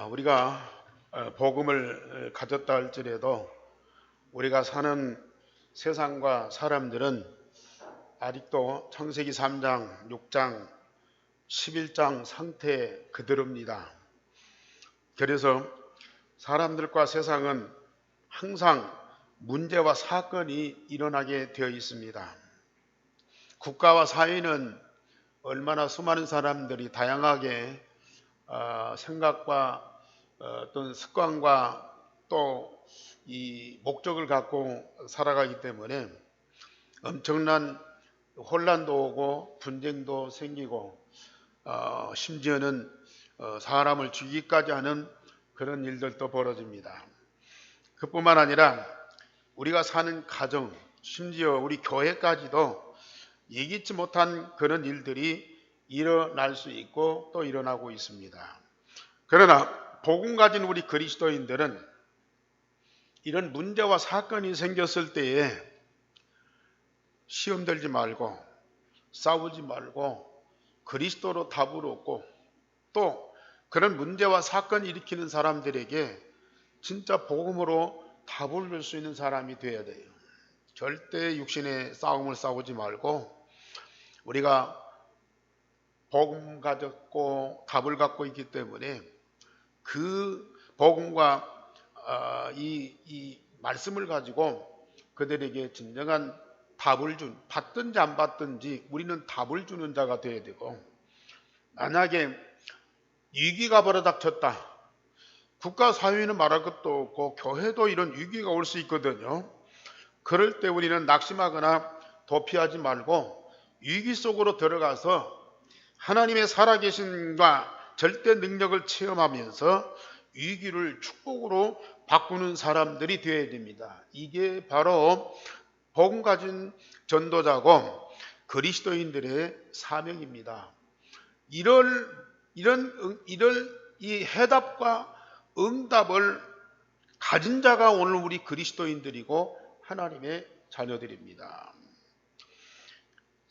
우리가 복음을 가졌다 할지라도 우리가 사는 세상과 사람들은 아직도 창세기 3장, 6장, 11장 상태에 그대로입니다. 그래서 사람들과 세상은 항상 문제와 사건이 일어나게 되어 있습니다. 국가와 사회는 얼마나 수많은 사람들이 다양하게 생각과 어떤 습관과 또 이 목적을 갖고 살아가기 때문에 엄청난 혼란도 오고 분쟁도 생기고 심지어는 사람을 죽이기까지 하는 그런 일들도 벌어집니다. 그뿐만 아니라 우리가 사는 가정, 심지어 우리 교회까지도 예기치 못한 그런 일들이 일어날 수 있고 또 일어나고 있습니다. 그러나 복음 가진 우리 그리스도인들은 이런 문제와 사건이 생겼을 때에 시험 들지 말고 싸우지 말고 그리스도로 답을 얻고 또 그런 문제와 사건을 일으키는 사람들에게 진짜 복음으로 답을 줄 수 있는 사람이 되어야 돼요. 절대 육신의 싸움을 싸우지 말고 우리가 복음 가졌고 답을 갖고 있기 때문에 그 복음과 이 말씀을 가지고 그들에게 진정한 답을 받든지 안 받든지 우리는 답을 주는 자가 되어야 되고, 만약에 위기가 벌어닥쳤다. 국가 사회는 말할 것도 없고 교회도 이런 위기가 올 수 있거든요. 그럴 때 우리는 낙심하거나 도피하지 말고 위기 속으로 들어가서 하나님의 살아계신과 절대 능력을 체험하면서 위기를 축복으로 바꾸는 사람들이 되어야 됩니다. 이게 바로 복음 가진 전도자고 그리스도인들의 사명입니다. 이런 이 해답과 응답을 가진 자가 오늘 우리 그리스도인들이고 하나님의 자녀들입니다.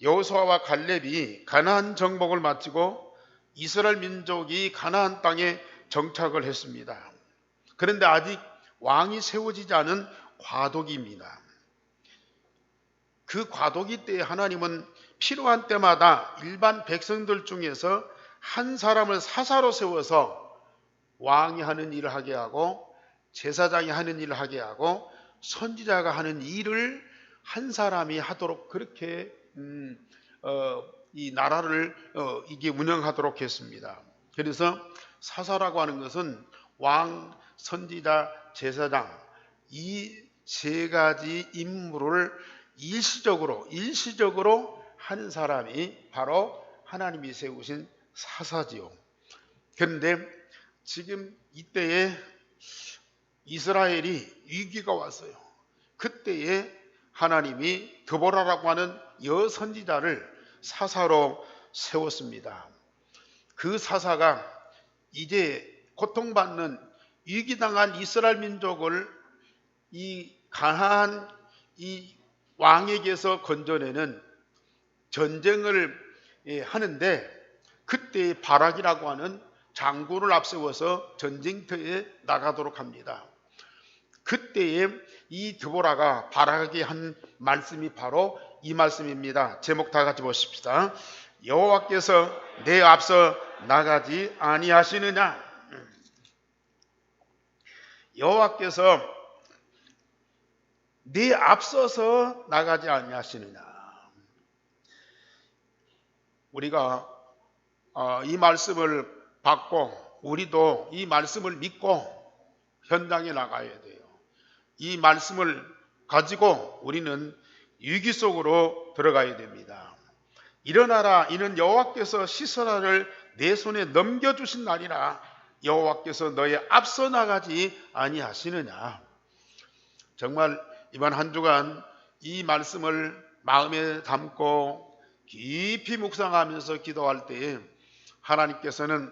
여호수아와 갈렙이 가나안 정복을 마치고 이스라엘 민족이 가나안 땅에 정착을 했습니다. 그런데 아직 왕이 세워지지 않은 과도기입니다. 그 과도기 때에 하나님은 필요한 때마다 일반 백성들 중에서 한 사람을 사사로 세워서 왕이 하는 일을 하게 하고 제사장이 하는 일을 하게 하고 선지자가 하는 일을 한 사람이 하도록 그렇게 이 나라를 이게 운영하도록 했습니다. 그래서 사사라고 하는 것은 왕, 선지자, 제사장 이 세 가지 임무를 일시적으로 하는 사람이 바로 하나님이 세우신 사사지요. 그런데 지금 이때에 이스라엘이 위기가 왔어요. 그때에 하나님이 드보라라고 하는 여선지자를 사사로 세웠습니다. 그 사사가 이제 고통받는 위기당한 이스라엘 민족을 이 가나안 이 왕에게서 건져내는 전쟁을 하는데, 그때 바락이라고 하는 장군을 앞세워서 전쟁터에 나가도록 합니다. 그때에 이 드보라가 바락에게 한 말씀이 바로 이 말씀입니다. 제목 다 같이 보십시다. 여호와께서 내 앞서 나가지 아니하시느냐. 여호와께서 내 앞서서 나가지 아니하시느냐. 우리가 이 말씀을 받고 우리도 이 말씀을 믿고 현장에 나가야 돼요. 이 말씀을 가지고 우리는 위기 속으로 들어가야 됩니다. 일어나라, 이는 여호와께서 시선을 내 손에 넘겨주신 날이라. 여호와께서 너의 앞서 나가지 아니하시느냐. 정말 이번 한 주간 이 말씀을 마음에 담고 깊이 묵상하면서 기도할 때에 하나님께서는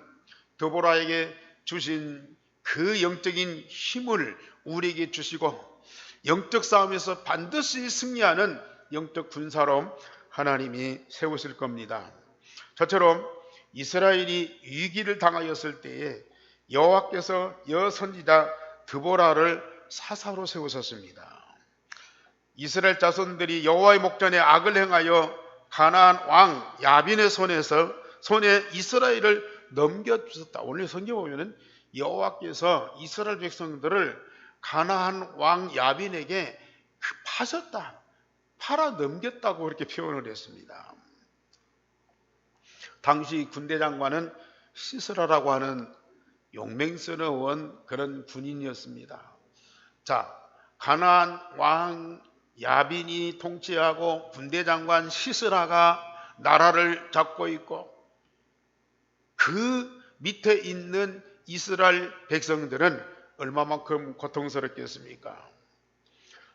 드보라에게 주신 그 영적인 힘을 우리에게 주시고 영적 싸움에서 반드시 승리하는 영적 군사로 하나님이 세우실 겁니다. 저처럼 이스라엘이 위기를 당하였을 때에 여호와께서 여선지자 드보라를 사사로 세우셨습니다. 이스라엘 자손들이 여호와의 목전에 악을 행하여 가나안 왕 야빈의 손에 이스라엘을 넘겨주셨다. 오늘 성경 보면은 여호와께서 이스라엘 백성들을 가나안 왕 야빈에게 파셨다, 팔아 넘겼다고 그렇게 표현을 했습니다. 당시 군대 장관은 시스라라고 하는 용맹스러운 그런 군인이었습니다. 자, 가나안 왕 야빈이 통치하고 군대 장관 시스라가 나라를 잡고 있고 그 밑에 있는 이스라엘 백성들은 얼마만큼 고통스럽겠습니까?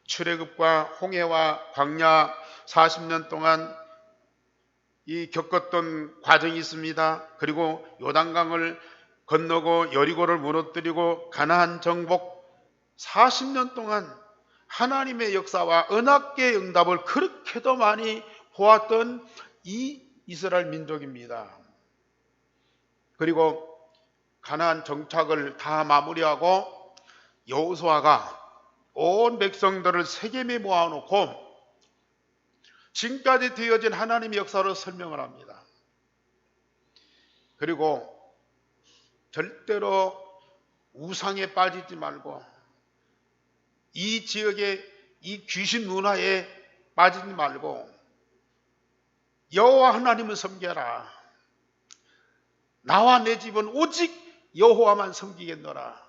출애굽과 홍해와 광야 40년 동안 겪었던 과정이 있습니다. 그리고 요단강을 건너고 여리고를 무너뜨리고 가나안 정복 40년 동안 하나님의 역사와 언약궤의 응답을 그렇게도 많이 보았던 이 이스라엘 민족입니다. 그리고 가나안 정착을 다 마무리하고 여호수아가 온 백성들을 세겜에 모아놓고 지금까지 되어진 하나님의 역사로 설명을 합니다. 그리고 절대로 우상에 빠지지 말고 이 지역의 이 귀신 문화에 빠지지 말고 여호와 하나님을 섬겨라. 나와 내 집은 오직 여호와만 섬기겠노라.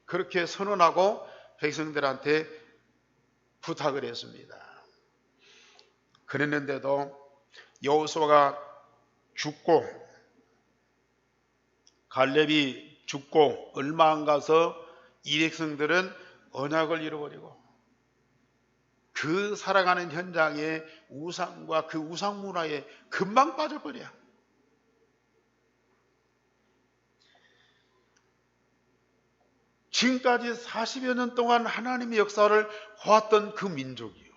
그렇게 선언하고 백성들한테 부탁을 했습니다. 그랬는데도 여호수아가 죽고 갈렙이 죽고 얼마 안 가서 이 백성들은 언약을 잃어버리고 그 살아가는 현장에 우상과 그 우상 문화에 금방 빠져버려. 지금까지 40여 년 동안 하나님의 역사를 보았던 그 민족이요.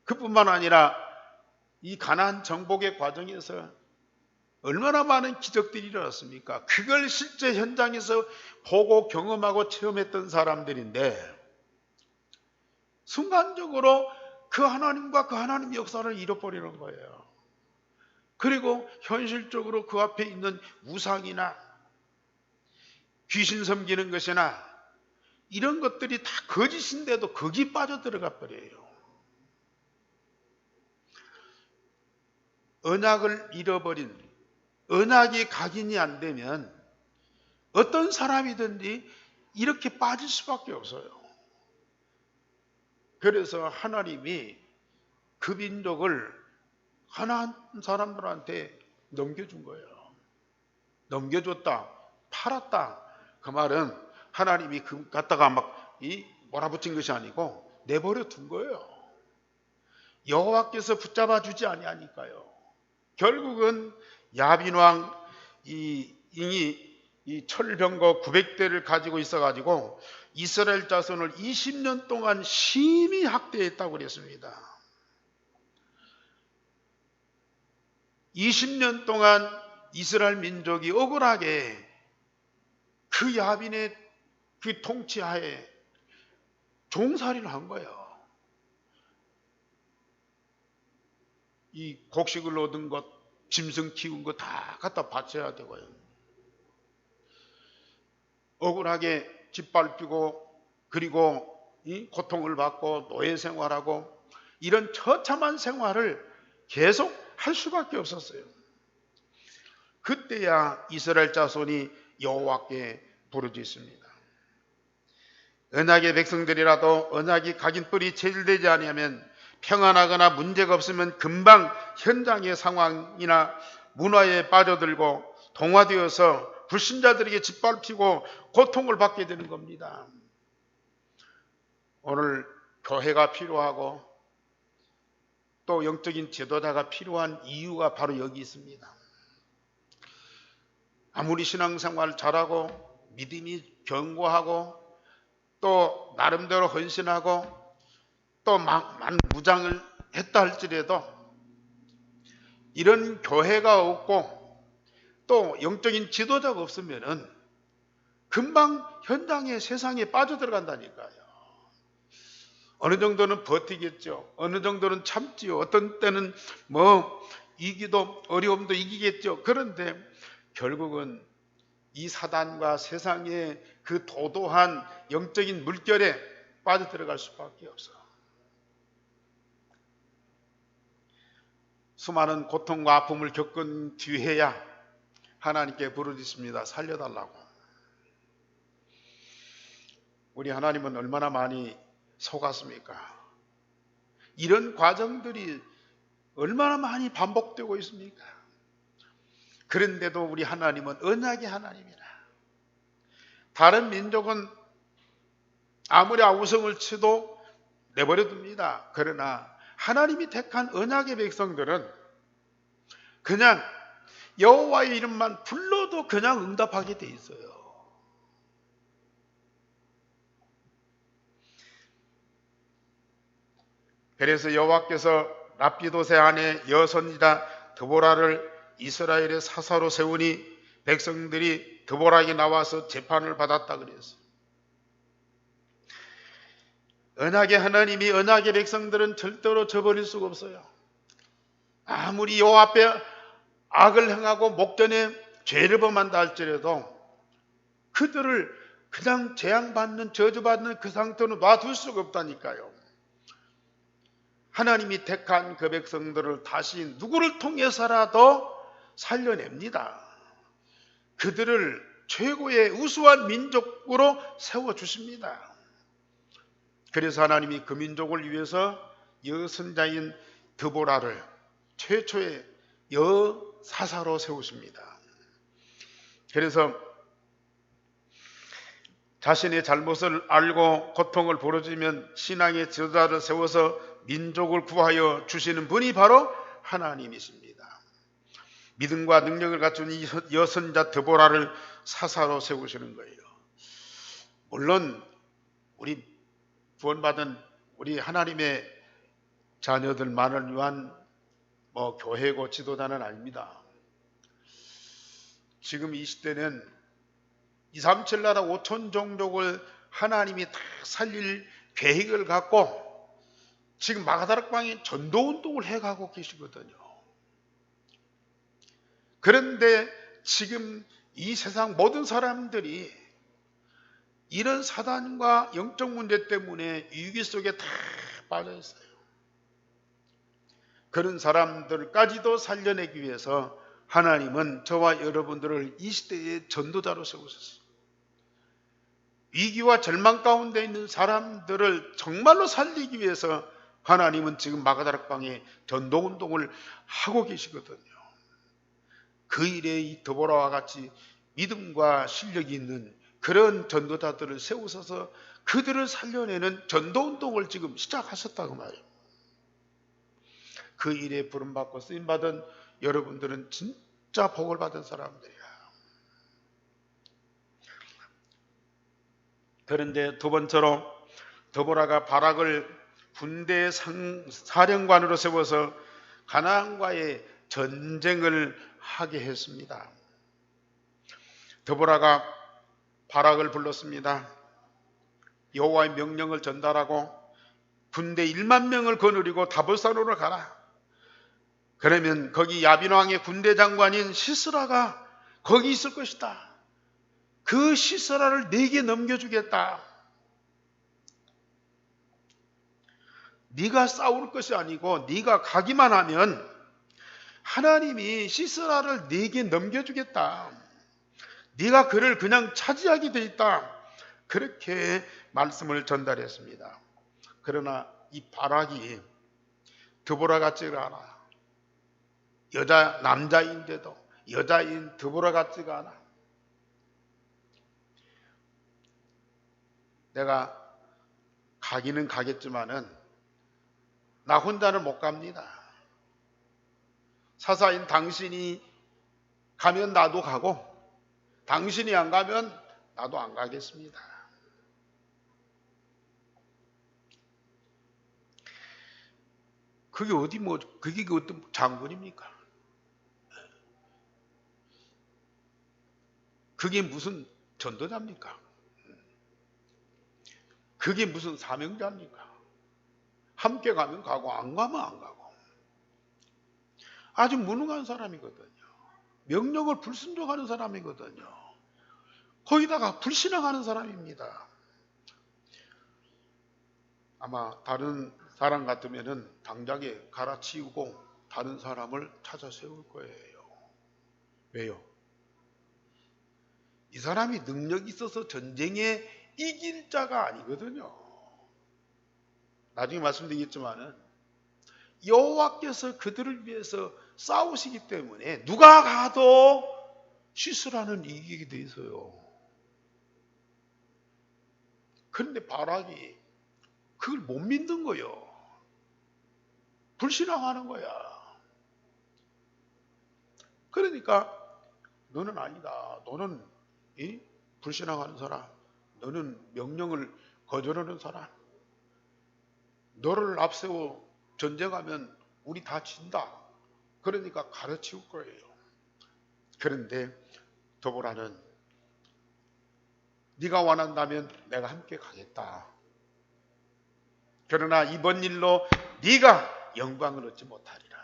그뿐만 아니라 이 가나안 정복의 과정에서 얼마나 많은 기적들이 일어났습니까? 그걸 실제 현장에서 보고 경험하고 체험했던 사람들인데 순간적으로 그 하나님과 그 하나님의 역사를 잃어버리는 거예요. 그리고 현실적으로 그 앞에 있는 우상이나 귀신 섬기는 것이나 이런 것들이 다 거짓인데도 거기 빠져들어가 버려요. 언약을 잃어버린, 언약이 각인이 안 되면 어떤 사람이든지 이렇게 빠질 수밖에 없어요. 그래서 하나님이 그 민족을 가나안 사람들한테 넘겨준 거예요. 넘겨줬다, 팔았다. 그 말은 하나님이 그 갖다가 막 몰아붙인 것이 아니고 내버려 둔 거예요. 여호와께서 붙잡아 주지 아니하니까요. 결국은 야빈 왕 이 철병거 900대를 가지고 있어가지고 이스라엘 자손을 20년 동안 심히 학대했다고 그랬습니다. 20년 동안 이스라엘 민족이 억울하게 그 야빈의 그 통치하에 종살이를 한 거예요. 이 곡식을 얻은 것, 짐승 키운 거 다 갖다 바쳐야 되고요. 억울하게 짓밟히고 그리고 이 고통을 받고 노예 생활하고 이런 처참한 생활을 계속 할 수밖에 없었어요. 그때야 이스라엘 자손이 여호와께 부르짖습니다. 언약의 백성들이라도 언약이 각인뿔이 체질되지 아니하면 평안하거나 문제가 없으면 금방 현장의 상황이나 문화에 빠져들고 동화되어서 불신자들에게 짓밟히고 고통을 받게 되는 겁니다. 오늘 교회가 필요하고 또 영적인 지도자가 필요한 이유가 바로 여기 있습니다. 아무리 신앙생활 잘하고 믿음이 견고하고 또 나름대로 헌신하고 또 많은 무장을 했다 할지라도 이런 교회가 없고 또 영적인 지도자가 없으면은 금방 현장에 세상에 빠져들어간다니까요. 어느 정도는 버티겠죠. 어느 정도는 참지요. 어떤 때는 이기도 어려움도 이기겠죠. 그런데 결국은 이 사단과 세상의 그 도도한 영적인 물결에 빠져들어갈 수밖에 없어. 수많은 고통과 아픔을 겪은 뒤에야 하나님께 부르짖습니다. 살려달라고. 우리 하나님은 얼마나 많이 속았습니까? 이런 과정들이 얼마나 많이 반복되고 있습니까? 그런데도 우리 하나님은 언약의 하나님이라. 다른 민족은 아무리 아우성을 치도 내버려둡니다. 그러나 하나님이 택한 언약의 백성들은 그냥 여호와의 이름만 불러도 그냥 응답하게 돼 있어요. 그래서 여호와께서 랍비도세 아내 여선지자 드보라를 이스라엘의 사사로 세우니 백성들이 드보라에게 나와서 재판을 받았다 그랬어요. 언약의 하나님이 언약의 백성들은 절대로 저버릴 수가 없어요. 아무리 여호와 앞에 악을 행하고 목전에 죄를 범한다 할지라도 그들을 그냥 재앙받는 저주받는 그 상태로 놔둘 수가 없다니까요. 하나님이 택한 그 백성들을 다시 누구를 통해서라도 살려냅니다. 그들을 최고의 우수한 민족으로 세워주십니다. 그래서 하나님이 그 민족을 위해서 여선자인 드보라를 최초의 여사사로 세우십니다. 그래서 자신의 잘못을 알고 고통을 부르짖으면 신앙의 지도자를 세워서 민족을 구하여 주시는 분이 바로 하나님이십니다. 믿음과 능력을 갖춘 이 여선자 드보라를 사사로 세우시는 거예요. 물론 우리 구원받은 우리 하나님의 자녀들만을 위한 교회고 지도자는 아닙니다. 지금 이 시대는 237 나라 5천 종족을 하나님이 다 살릴 계획을 갖고 지금 마가다락방에 전도운동을 해가고 계시거든요. 그런데 지금 이 세상 모든 사람들이 이런 사단과 영적 문제 때문에 위기 속에 다 빠져 있어요. 그런 사람들까지도 살려내기 위해서 하나님은 저와 여러분들을 이 시대의 전도자로 세우셨어요. 위기와 절망 가운데 있는 사람들을 정말로 살리기 위해서 하나님은 지금 마가다락방에 전도운동을 하고 계시거든요. 그 일에 이 드보라와 같이 믿음과 실력이 있는 그런 전도자들을 세우셔서 그들을 살려내는 전도운동을 지금 시작하셨다고 말이에요. 그 일에 부름받고 쓰임받은 여러분들은 진짜 복을 받은 사람들이야. 그런데 두 번째로 드보라가 바락을 군대 사령관으로 세워서 가나안과의 전쟁을 하게 했습니다. 드보라가 바락을 불렀습니다. 여호와의 명령을 전달하고 군대 1만 명을 거느리고 다볼산으로 가라. 그러면 거기 야빈 왕의 군대 장관인 시스라가 거기 있을 것이다. 그 시스라를 네게 넘겨주겠다. 네가 싸울 것이 아니고 네가 가기만 하면 하나님이 시스라를 네게 넘겨주겠다. 네가 그를 그냥 차지하게 돼 있다. 그렇게 말씀을 전달했습니다. 그러나 이 바락이 드보라 같지가 않아. 남자인데도 여자인 드보라 같지가 않아. 내가 가기는 가겠지만은 나 혼자는 못 갑니다. 사사인 당신이 가면 나도 가고 당신이 안 가면 나도 안 가겠습니다. 그게 그게 어떤 장군입니까? 그게 무슨 전도자입니까? 그게 무슨 사명자입니까? 함께 가면 가고 안 가면 안 가고. 아주 무능한 사람이거든요. 명령을 불순종하는 사람이거든요. 거기다가 불신앙하는 사람입니다. 아마 다른 사람 같으면은 당장에 갈아치우고 다른 사람을 찾아 세울 거예요. 왜요? 이 사람이 능력이 있어서 전쟁에 이길 자가 아니거든요. 나중에 말씀드리겠지만은 여호와께서 그들을 위해서 싸우시기 때문에 누가 가도 시스라는 이기게 돼 있어요. 그런데 바락이 그걸 못 믿는 거예요. 불신앙하는 거야. 그러니까 너는 아니다. 너는 불신앙하는 사람, 너는 명령을 거절하는 사람, 너를 앞세워 전쟁하면 우리 다 진다. 그러니까 가르치울 거예요. 그런데 도보라는 네가 원한다면 내가 함께 가겠다. 그러나 이번 일로 네가 영광을 얻지 못하리라.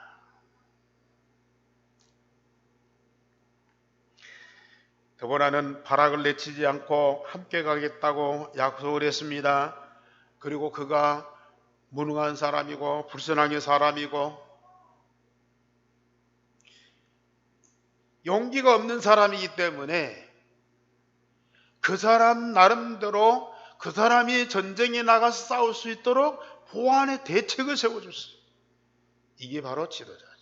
드보라는 바락을 내치지 않고 함께 가겠다고 약속을 했습니다. 그리고 그가 무능한 사람이고 불신앙의 사람이고 용기가 없는 사람이기 때문에 그 사람 나름대로 그 사람이 전쟁에 나가서 싸울 수 있도록 보완의 대책을 세워줬어요. 이게 바로 지도자죠.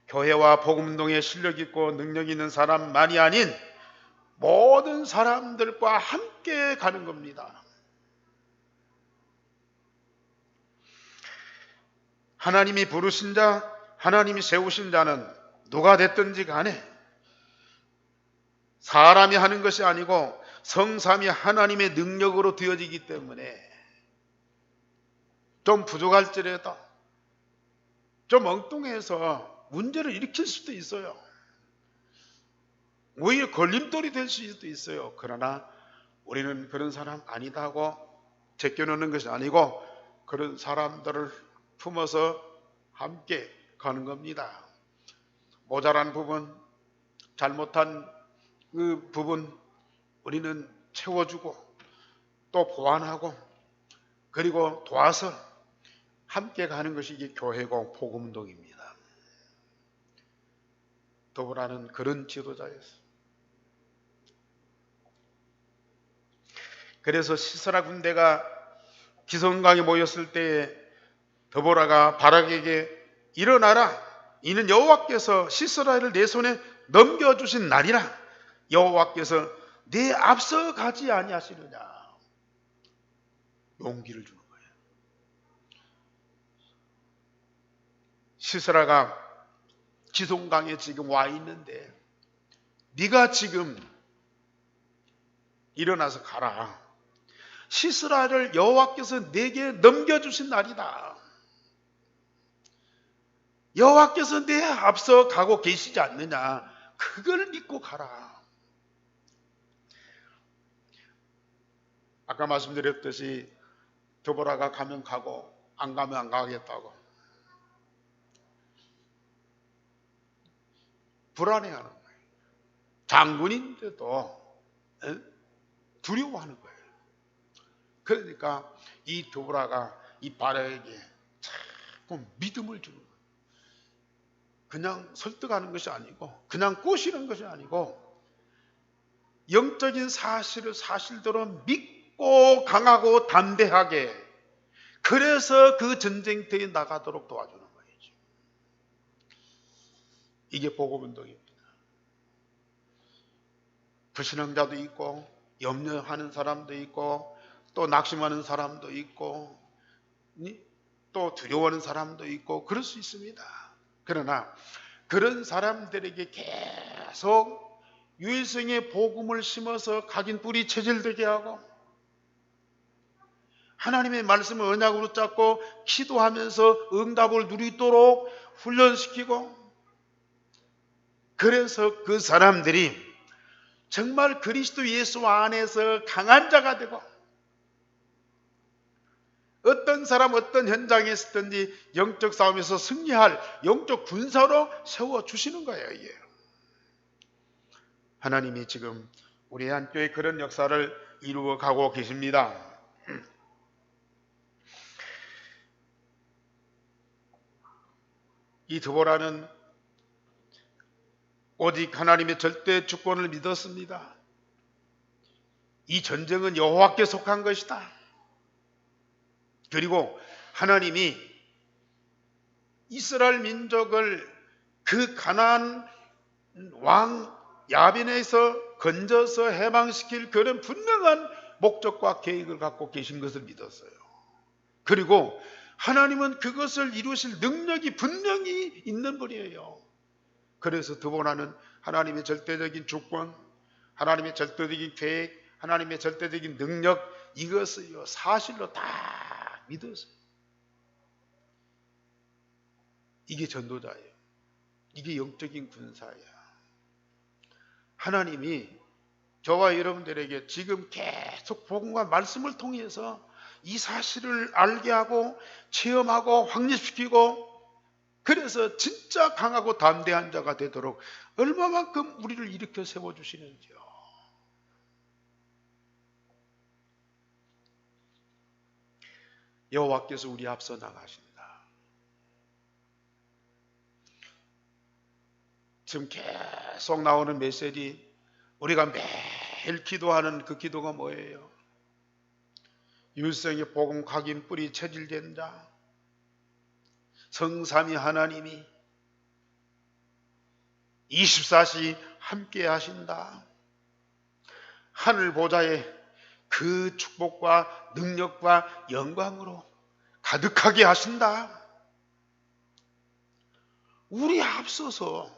교회와 복음운동에 실력 있고 능력 있는 사람만이 아닌 모든 사람들과 함께 가는 겁니다. 하나님이 부르신 자, 하나님이 세우신 자는 누가 됐든지 간에 사람이 하는 것이 아니고 성삼위 하나님의 능력으로 되어지기 때문에 좀 부족할지라도 좀 엉뚱해서 문제를 일으킬 수도 있어요. 오히려 걸림돌이 될 수도 있어요. 그러나 우리는 그런 사람 아니다 하고 제껴놓는 것이 아니고 그런 사람들을 품어서 함께 가는 겁니다. 모자란 부분, 잘못한 그 부분 우리는 채워주고 또 보완하고 그리고 도와서 함께 가는 것이 이게 교회고 복음운동입니다. 도보라는 그런 지도자였어요. 그래서 시스라 군대가 기성강에 모였을 때에 드보라가 바락에게 일어나라. 이는 여호와께서 시스라를 내 손에 넘겨주신 날이라. 여호와께서 내 앞서 가지 아니하시느냐. 용기를 주는 거예요. 시스라가 기송강에 지금 와 있는데 네가 지금 일어나서 가라. 시스라를 여호와께서 내게 넘겨주신 날이다. 여호와께서 내 앞서 가고 계시지 않느냐. 그걸 믿고 가라. 아까 말씀드렸듯이 드보라가 가면 가고 안 가면 안 가겠다고 불안해하는 거예요. 장군인데도 두려워하는 거예요. 그러니까 이 드보라가 이 바락에게 자꾸 믿음을 주는 거예요. 그냥 설득하는 것이 아니고 그냥 꼬시는 것이 아니고 영적인 사실을 사실대로 믿고 강하고 담대하게 그래서 그 전쟁터에 나가도록 도와주는 거예요. 이게 복음운동입니다. 불신앙자도 있고 염려하는 사람도 있고 또 낙심하는 사람도 있고 또 두려워하는 사람도 있고 그럴 수 있습니다. 그러나 그런 사람들에게 계속 유일성의 복음을 심어서 각인 뿌리 체질되게 하고 하나님의 말씀을 언약으로 잡고 기도하면서 응답을 누리도록 훈련시키고 그래서 그 사람들이 정말 그리스도 예수 안에서 강한 자가 되고 어떤 사람 어떤 현장에 있었든지 영적 싸움에서 승리할 영적 군사로 세워주시는 거예요. 이게. 하나님이 지금 우리 한교회 그런 역사를 이루어 가고 계십니다. 이 드보라는 오직 하나님의 절대 주권을 믿었습니다. 이 전쟁은 여호와께 속한 것이다. 그리고 하나님이 이스라엘 민족을 그 가나안 왕 야빈에서 건져서 해방시킬 그런 분명한 목적과 계획을 갖고 계신 것을 믿었어요. 그리고 하나님은 그것을 이루실 능력이 분명히 있는 분이에요. 그래서 드보라는 하나님의 절대적인 주권, 하나님의 절대적인 계획, 하나님의 절대적인 능력, 이것을요 사실로 다 믿었어요. 이게 전도자예요. 이게 영적인 군사예요. 하나님이 저와 여러분들에게 지금 계속 복음과 말씀을 통해서 이 사실을 알게 하고 체험하고 확립시키고, 그래서 진짜 강하고 담대한 자가 되도록 얼마만큼 우리를 일으켜 세워주시는지요. 여호와께서 우리 앞서 나가신다. 지금 계속 나오는 메시지, 우리가 매일 기도하는 그 기도가 뭐예요? 일생의 복음 각인 뿌리 체질된 자, 성삼위 하나님이 24시 함께 하신다. 하늘 보좌에 그 축복과 능력과 영광으로 가득하게 하신다. 우리 앞서서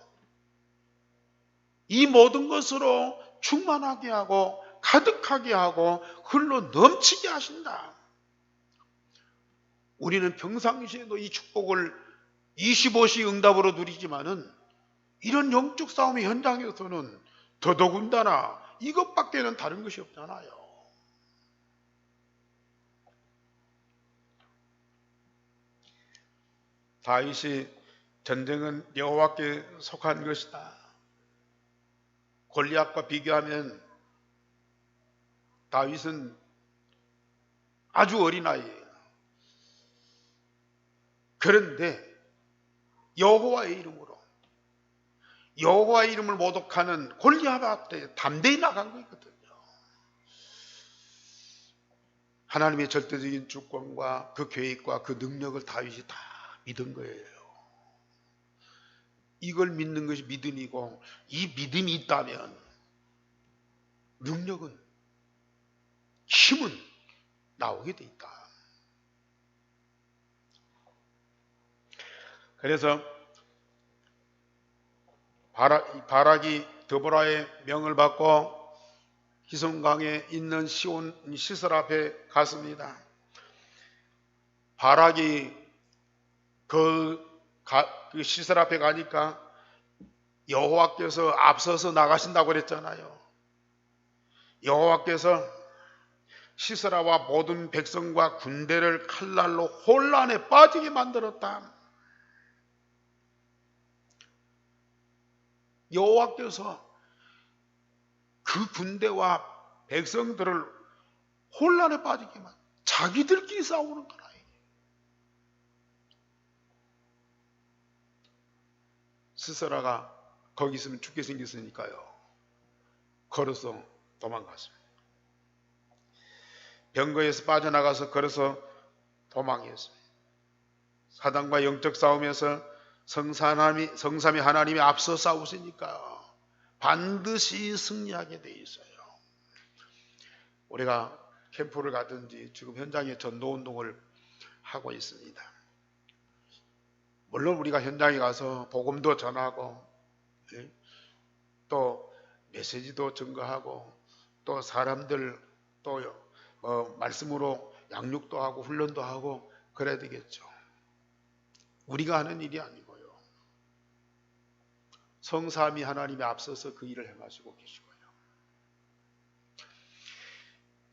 이 모든 것으로 충만하게 하고 가득하게 하고 흘러 넘치게 하신다. 우리는 평상시에도 이 축복을 25시 응답으로 누리지만은 이런 영적 싸움의 현장에서는 더더군다나 이것밖에는 다른 것이 없잖아요. 다윗이 전쟁은 여호와께 속한 것이다. 골리앗과 비교하면 다윗은 아주 어린아이예요. 그런데 여호와의 이름을 모독하는 골리앗 앞에 담대히 나간 거거든요. 하나님의 절대적인 주권과 그 계획과 그 능력을 다윗이 다 믿은 거예요. 이걸 믿는 것이 믿음이고, 이 믿음이 있다면 능력은, 힘은 나오게 돼 있다. 그래서 바락이 드보라의 명을 받고 기송강에 있는 시온 시설 앞에 갔습니다. 바락이 그 시설 앞에 가니까 여호와께서 앞서서 나가신다고 그랬잖아요. 여호와께서 시스라와 모든 백성과 군대를 칼날로 혼란에 빠지게 만들었다. 여호와께서 그 군대와 백성들을 혼란에 빠지게 만들었다. 자기들끼리 싸우는 거라. 시스라가 거기 있으면 죽게 생겼으니까요. 걸어서 도망갔습니다. 병거에서 빠져나가서 걸어서 도망했습니다. 사단과 영적 싸움에서 성삼위 하나님이 앞서 싸우시니까 반드시 승리하게 돼 있어요. 우리가 캠프를 가든지 지금 현장에 전도운동을 하고 있습니다. 물론 우리가 현장에 가서 복음도 전하고 또 메시지도 증거하고 또 사람들 또 말씀으로 양육도 하고 훈련도 하고 그래야 되겠죠. 우리가 하는 일이 아니고요. 성삼위 하나님이 앞서서 그 일을 행하시고 계시고요.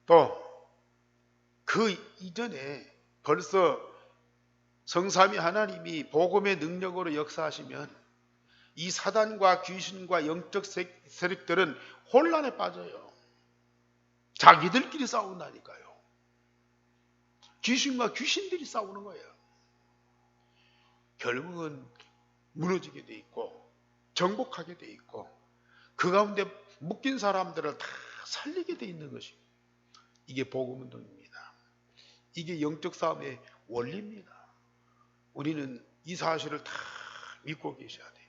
또 그 이전에 벌써 성삼위 하나님이 복음의 능력으로 역사하시면 이 사단과 귀신과 영적 세력들은 혼란에 빠져요. 자기들끼리 싸운다니까요. 귀신과 귀신들이 싸우는 거예요. 결국은 무너지게 돼 있고 정복하게 돼 있고 그 가운데 묶인 사람들을 다 살리게 돼 있는 것이 이게 복음운동입니다. 이게 영적 싸움의 원리입니다. 우리는 이 사실을 다 믿고 계셔야 돼요.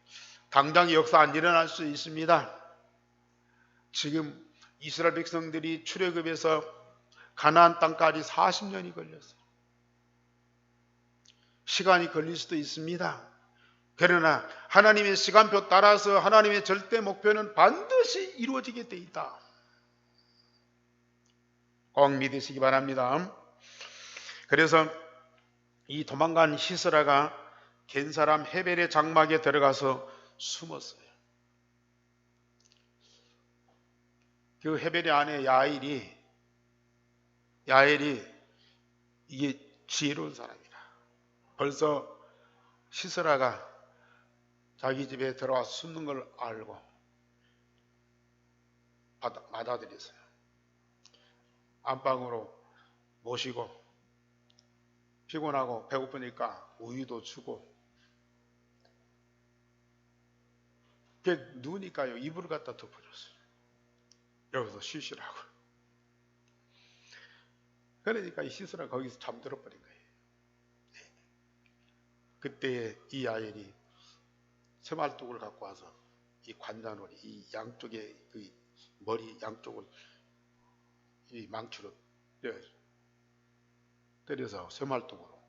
당장 역사 안 일어날 수 있습니다. 지금 이스라엘 백성들이 출애굽에서 가나안 땅까지 40년이 걸렸어요. 시간이 걸릴 수도 있습니다. 그러나 하나님의 시간표 따라서 하나님의 절대 목표는 반드시 이루어지게 돼 있다. 꼭 믿으시기 바랍니다. 그래서 이 도망간 시스라가 겐사람 헤벨의 장막에 들어가서 숨었어요. 그 헤벨의 아내 야엘이 이게 지혜로운 사람이라. 벌써 시스라가 자기 집에 들어와서 숨는 걸 알고 받아들였어요. 안방으로 모시고 피곤하고 배고프니까 우유도 주고 누우니까요 이불을 갖다 덮어줬어요. 여기서 쉬시라고. 그러니까 이 시스라 거기서 잠들어 버린 거예요. 그때 이 아이들이 새말뚝을 갖고 와서 이 관자놀이 이 양쪽에 그 머리 양쪽을 이 망치로 때려서 새말뚝으로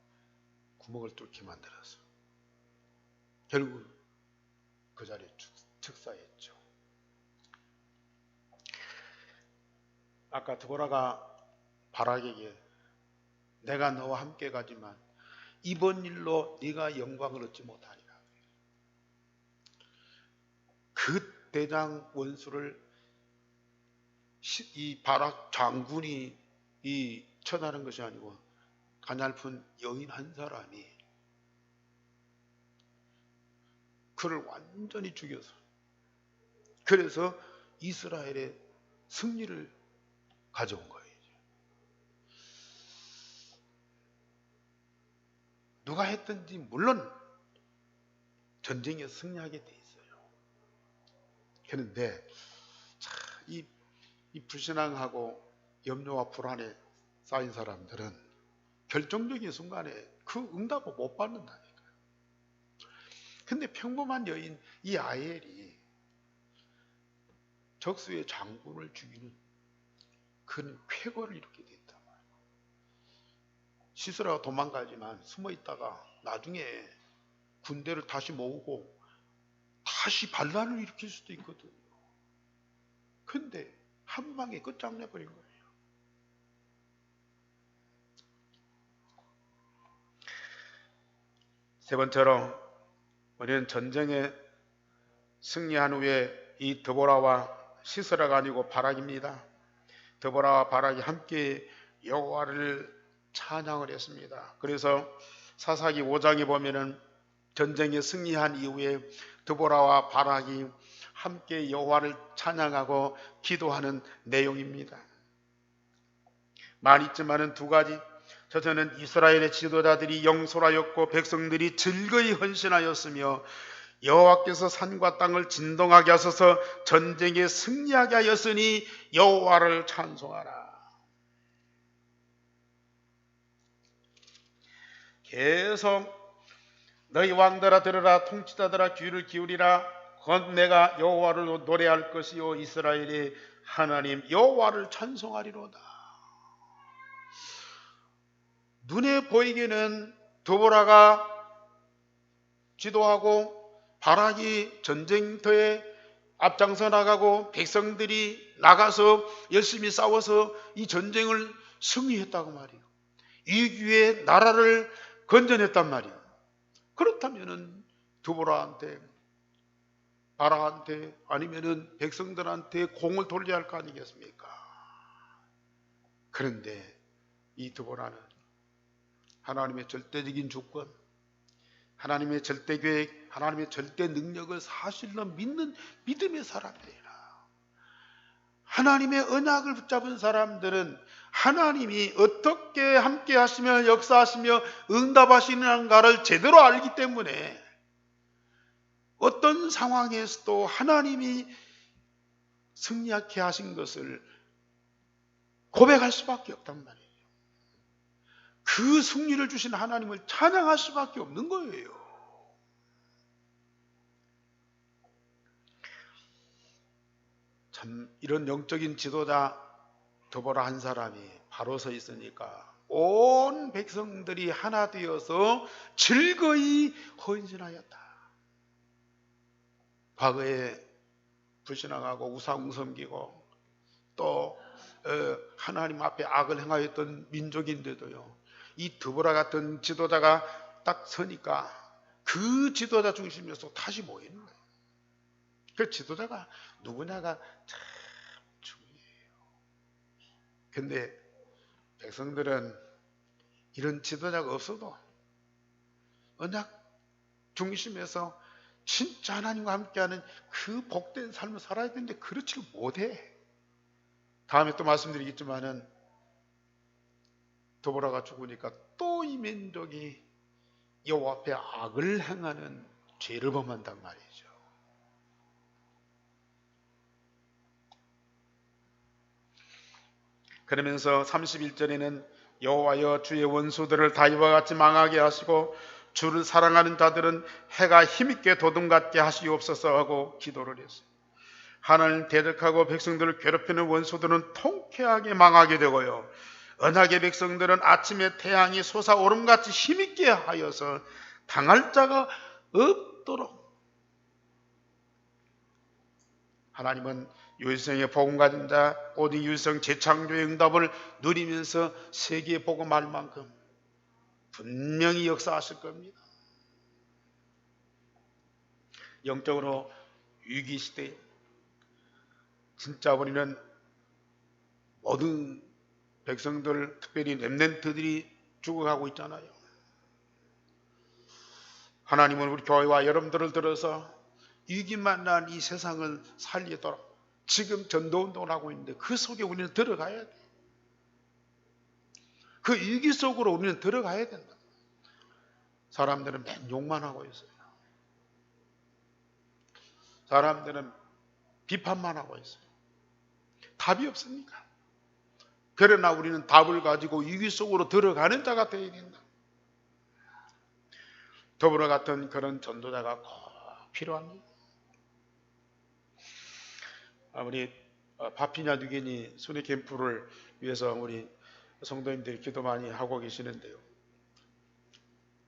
구멍을 뚫게 만들어서 결국 그 자리에 즉사했죠. 아까 드보라가 바락에게 내가 너와 함께 가지만 이번 일로 네가 영광을 얻지 못하리라. 그 대장 원수를 이 바락 장군이 이 처단한 것이 아니고 가냘픈 여인 한 사람이 그를 완전히 죽여서 그래서 이스라엘의 승리를 가져온 거예요. 누가 했든지 물론 전쟁에 승리하게 돼 있어요. 그런데 이 불신앙하고 염려와 불안에 쌓인 사람들은 결정적인 순간에 그 응답을 못 받는다니까요. 근데 평범한 여인 이 아엘이 적수의 장군을 죽이는 그런 쾌거를 이루게 됐단 말이에요. 시스라가 도망가지만 숨어 있다가 나중에 군대를 다시 모으고 다시 반란을 일으킬 수도 있거든요. 근데 한 방에 끝장내버린 거예요. 세 번째로 우리는 전쟁에 승리한 후에 이 드보라와 시스라가 아니고 바락입니다. 드보라와 바락이 함께 여호와를 찬양을 했습니다. 그래서 사사기 5장에 보면은 전쟁에 승리한 이후에 드보라와 바락이 함께 여호와를 찬양하고 기도하는 내용입니다. 많이 있지만은 두 가지. 첫째는 이스라엘의 지도자들이 영솔하였고 백성들이 즐거이 헌신하였으며 여호와께서 산과 땅을 진동하게 하셔서 전쟁에 승리하게 하였으니 여호와를 찬송하라. 계속 너희 왕들아 들으라, 통치자들아 귀를 기울이라. 곧 내가 여호와를 노래할 것이요 이스라엘의 하나님 여호와를 찬송하리로다. 눈에 보이기는 드보라가 지도하고 바락이 전쟁터에 앞장서 나가고 백성들이 나가서 열심히 싸워서 이 전쟁을 승리했다고 말이에요. 이기에 나라를 건져냈단 말이에요. 그렇다면은 드보라한테 바라한테 아니면은 백성들한테 공을 돌려야 할 거 아니겠습니까? 그런데 이 드보라는 하나님의 절대적인 주권, 하나님의 절대 계획, 하나님의 절대 능력을 사실로 믿는 믿음의 사람들이라. 하나님의 언약을 붙잡은 사람들은 하나님이 어떻게 함께 하시며 역사하시며 응답하시는가를 제대로 알기 때문에 어떤 상황에서도 하나님이 승리하게 하신 것을 고백할 수밖에 없단 말이에요. 그 승리를 주신 하나님을 찬양할 수밖에 없는 거예요. 참 이런 영적인 지도자 드보라 한 사람이 바로 서 있으니까 온 백성들이 하나 되어서 즐거이 헌신하였다. 과거에 불신앙하고 우상 섬기고 또 하나님 앞에 악을 행하였던 민족인데도요, 이 드보라 같은 지도자가 딱 서니까 그 지도자 중심에서 다시 모이는 거예요. 그 지도자가 누구냐가 참 중요해요. 근데 백성들은 이런 지도자가 없어도 언약 중심에서 진짜 하나님과 함께하는 그 복된 삶을 살아야 되는데 그렇지를 못해. 다음에 또 말씀드리겠지만은 드보라가 죽으니까 또 이 민족이 여호와 앞에 악을 행하는 죄를 범한단 말이죠. 그러면서 31절에는 여호와여 주의 원수들을 다 이와 같이 망하게 하시고 주를 사랑하는 자들은 해가 힘있게 도둠같게 하시옵소서 하고 기도를 했어요. 하나님 대적하고 백성들을 괴롭히는 원수들은 통쾌하게 망하게 되고요, 언약의 백성들은 아침에 태양이 솟아오름같이 힘있게 하여서 당할 자가 없도록. 하나님은 유일성의 복음 가진 자, 오직 유일성 재창조의 응답을 누리면서 세계에 복음할 만큼 분명히 역사하실 겁니다. 영적으로 위기 시대에 진짜 우리는 모든 백성들, 특별히 렘넌트들이 죽어가고 있잖아요. 하나님은 우리 교회와 여러분들을 들어서 위기만 난 이 세상을 살리도록 지금 전도운동을 하고 있는데 그 속에 우리는 들어가야 돼. 그 위기 속으로 우리는 들어가야 된다. 사람들은 맨 욕만 하고 있어요. 사람들은 비판만 하고 있어요. 답이 없으니까. 그러나 우리는 답을 가지고 위기 속으로 들어가는 자가 되어야 된다. 더불어 같은 그런 전도자가 꼭 필요합니다. 우리 파피냐 뉴기니 순회 캠프를 위해서 우리 성도님들이 기도 많이 하고 계시는데요,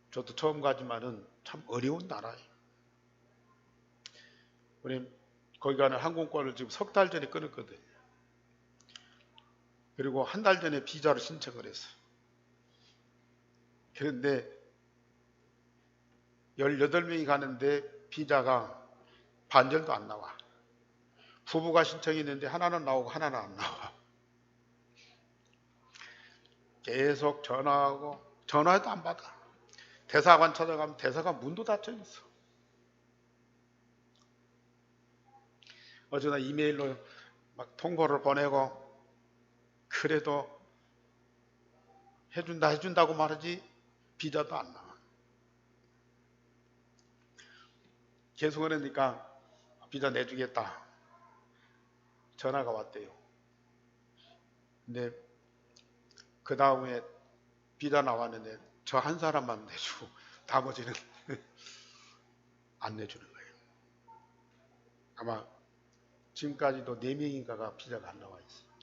저도 처음 가지만은 참 어려운 나라예요. 우리 거기 가는 항공권을 지금 석 달 전에 끊었거든요. 그리고 한 달 전에 비자를 신청을 했어요. 그런데 18명이 가는데 비자가 반절도 안 나와. 부부가 신청했는데 하나는 나오고 하나는 안 나와. 계속 전화하고 전화해도 안 받아. 대사관 찾아가면 대사관 문도 닫혀 있어. 어제나 이메일로 막 통보를 보내고 그래도 해준다고 말하지 비자도 안 나와. 계속 그러니까 비자 내주겠다 전화가 왔대요. 근데 그 다음에 비자 나왔는데 저 한 사람만 내주고 나머지는 안 내주는 거예요. 아마 지금까지도 4명인가가 비자가 안 나와 있어요.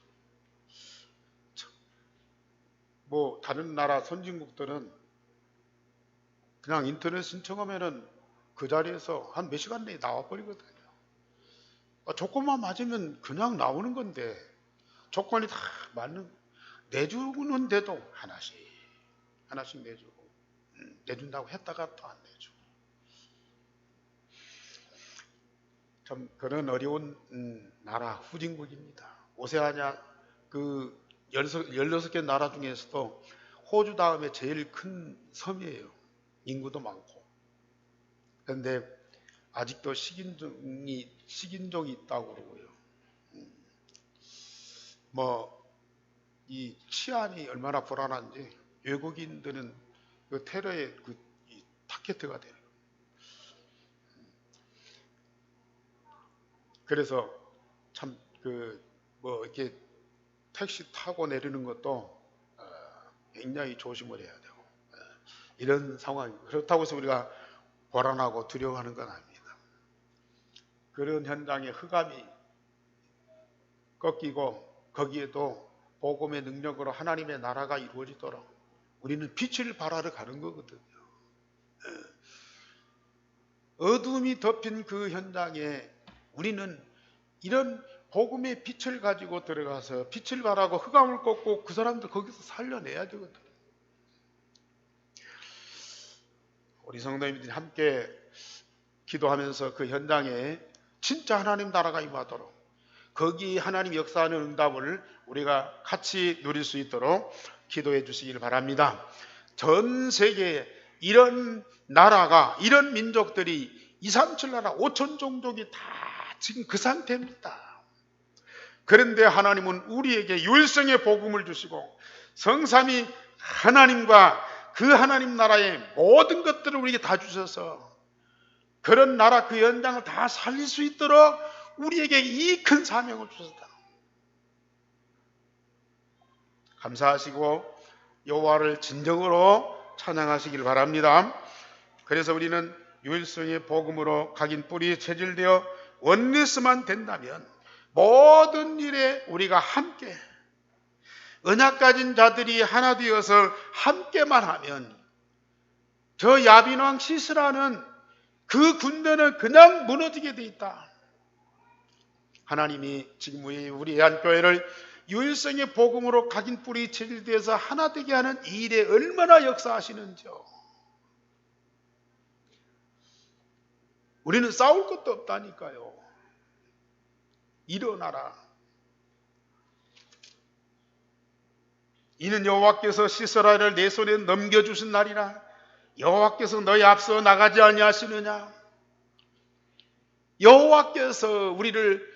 뭐 다른 나라 선진국들은 그냥 인터넷 신청하면은 그 자리에서 한 몇 시간 내에 나와버리거든요. 조건만 맞으면 그냥 나오는 건데 조건이 다 맞는, 내주는데도 하나씩 내주고 내준다고 했다가 또 안 내주고. 참 그런 어려운 나라 후진국입니다. 오세아니아 그 16개 나라 중에서도 호주 다음에 제일 큰 섬이에요. 인구도 많고. 그런데 아직도 식인종이 있다고 그러고요. 이 치안이 얼마나 불안한지 외국인들은 그 테러의 이 타겟가 돼요. 그래서 참 이렇게 택시 타고 내리는 것도 굉장히 조심을 해야 되고 이런 상황이 그렇다고 해서 우리가 불안하고 두려워하는 건 아닙니다. 그런 현장에 흑암이 꺾이고 거기에도 복음의 능력으로 하나님의 나라가 이루어지도록 우리는 빛을 발하러 가는 거거든요. 어둠이 덮인 그 현장에 우리는 이런 복음의 빛을 가지고 들어가서 빛을 발하고 흑암을 꺾고 그 사람들 거기서 살려내야 되거든요. 우리 성도님들이 함께 기도하면서 그 현장에 진짜 하나님 나라가 임하도록 거기 하나님 역사하는 응답을 우리가 같이 누릴 수 있도록 기도해 주시길 바랍니다. 전 세계에 이런 나라가 이런 민족들이 237 나라 5천 종족이 다 지금 그 상태입니다. 그런데 하나님은 우리에게 유일성의 복음을 주시고 성삼위 하나님과 그 하나님 나라의 모든 것들을 우리에게 다 주셔서 그런 나라 그 현장을 다 살릴 수 있도록 우리에게 이 큰 사명을 주셨다. 감사하시고 여호와를 진정으로 찬양하시길 바랍니다. 그래서 우리는 유일성의 복음으로 각인 뿌리 체질되어 원리스만 된다면 모든 일에 우리가 함께 언약 가진 자들이 하나 되어서 함께만 하면 저 야빈왕 시스라는 그 군대는 그냥 무너지게 돼 있다. 하나님이 지금 우리 한교회를 유일성의 복음으로 각인 뿌리 체질되어서 하나 되게 하는 이 일에 얼마나 역사하시는지요. 우리는 싸울 것도 없다니까요. 일어나라. 이는 여호와께서 시스라를 내 손에 넘겨주신 날이라. 여호와께서 너희 앞서 나가지 아니하시느냐. 여호와께서 우리를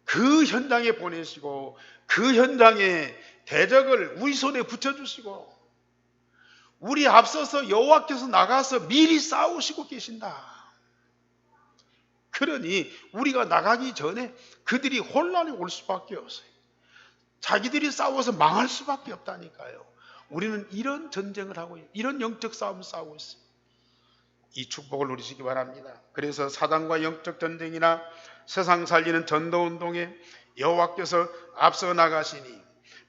그 현장에 보내시고 그 현장에 대적을 우리 손에 붙여주시고 우리 앞서서 여호와께서 나가서 미리 싸우시고 계신다. 그러니 우리가 나가기 전에 그들이 혼란이 올 수밖에 없어요. 자기들이 싸워서 망할 수밖에 없다니까요. 우리는 이런 전쟁을 하고 있어요. 이런 영적 싸움을 싸우고 있어요. 이 축복을 누리시기 바랍니다. 그래서 사단과 영적 전쟁이나 세상 살리는 전도운동에 여호와께서 앞서 나가시니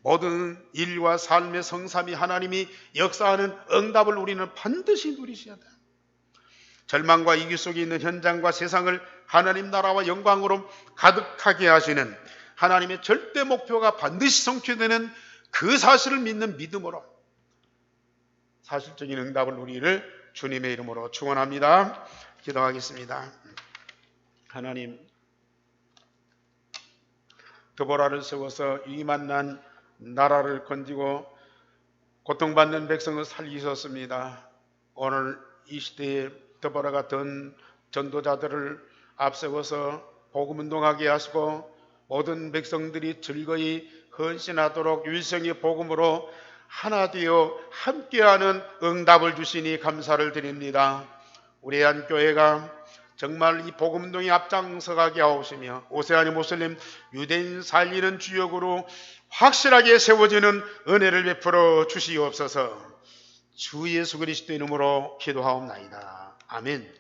모든 일과 삶의 성삼위 하나님이 역사하는 응답을 우리는 반드시 누리셔야 돼요. 절망과 위기 속에 있는 현장과 세상을 하나님 나라와 영광으로 가득하게 하시는 하나님의 절대 목표가 반드시 성취되는 그 사실을 믿는 믿음으로 사실적인 응답을 누리기를 주님의 이름으로 축원합니다. 기도하겠습니다. 하나님, 드보라를 세워서 이 만난 나라를 건지고 고통받는 백성을 살리셨습니다. 오늘 이 시대에 드보라 같은 전도자들을 앞세워서 복음운동하게 하시고 모든 백성들이 즐거이 헌신하도록 유일성의 복음으로 하나 되어 함께하는 응답을 주시니 감사를 드립니다. 우리 한교회가 정말 이 복음운동에 앞장서가게 하옵시며 오세아니 모슬림 유대인 살리는 주역으로 확실하게 세워지는 은혜를 베풀어 주시옵소서. 주 예수 그리스도 이름으로 기도하옵나이다. 아멘.